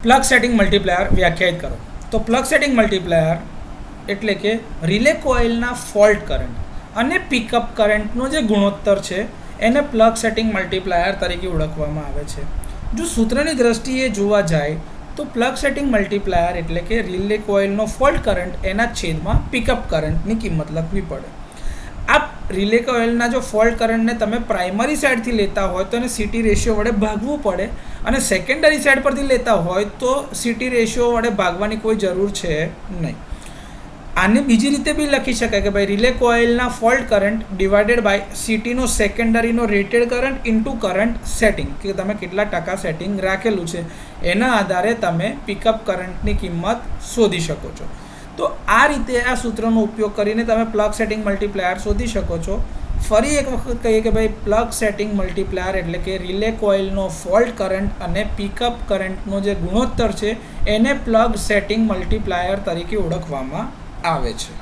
Plug setting multiplier વ્યાખ્યાયિત કરો. તો પ્લગ સેટિંગ મલ્ટીપ્લાયર એટલે કે રિલે કોઇલના ફોલ્ટ કરંટ અને પિકઅપ કરંટનો જે ગુણોત્તર છે એને પ્લગ સેટિંગ મલ્ટીપ્લાયર તરીકે ઓળખવામાં આવે છે. જો સૂત્રની દ્રષ્ટિએ જોવા જાય તો પ્લગ સેટિંગ મલ્ટીપ્લાયર એટલે કે રિલે કોઇલનો ફોલ્ટ કરંટ એના છેદમાં પિકઅપ કરંટની કિંમત લખવી પડે. આ રિલે કોઇલના જો ફોલ્ટ કરંટને તમે પ્રાઇમરી સાઇડથી લેતા હોય તો એને સીટી રેશિયો વડે ભાગવું પડે અને સેકન્ડરી સાઇડ પરથી લેતા હોય તો સીટી રેશિયો વડે ભાગવાની કોઈ જરૂર છે નહીં. આને બીજી રીતે બી લખી શકાય કે ભાઈ રિલે કોઇલના ફોલ્ટ કરંટ ડિવાઇડેડ બાય સીટીનો સેકન્ડરીનો rated current into current setting, કે તમે કેટલા ટકા સેટિંગ રાખેલું છે એના આધારે તમે પિકઅપ કરંટની કિંમત શોધી શકો છો. તો આ રીતે આ સૂત્રનો ઉપયોગ કરીને તમે પ્લગ સેટિંગ મલ્ટીપ્લાયર શોધી શકો છો. ફરી એક વખત કહીએ કે ભાઈ પ્લગ સેટિંગ મલ્ટીપ્લાયર એટલે કે રિલે કોઇલનો ફોલ્ટ કરંટ અને પિકઅપ કરંટનો જે ગુણોત્તર છે એને પ્લગ સેટિંગ મલ્ટીપ્લાયર તરીકે ઓળખવામાં આવે છે.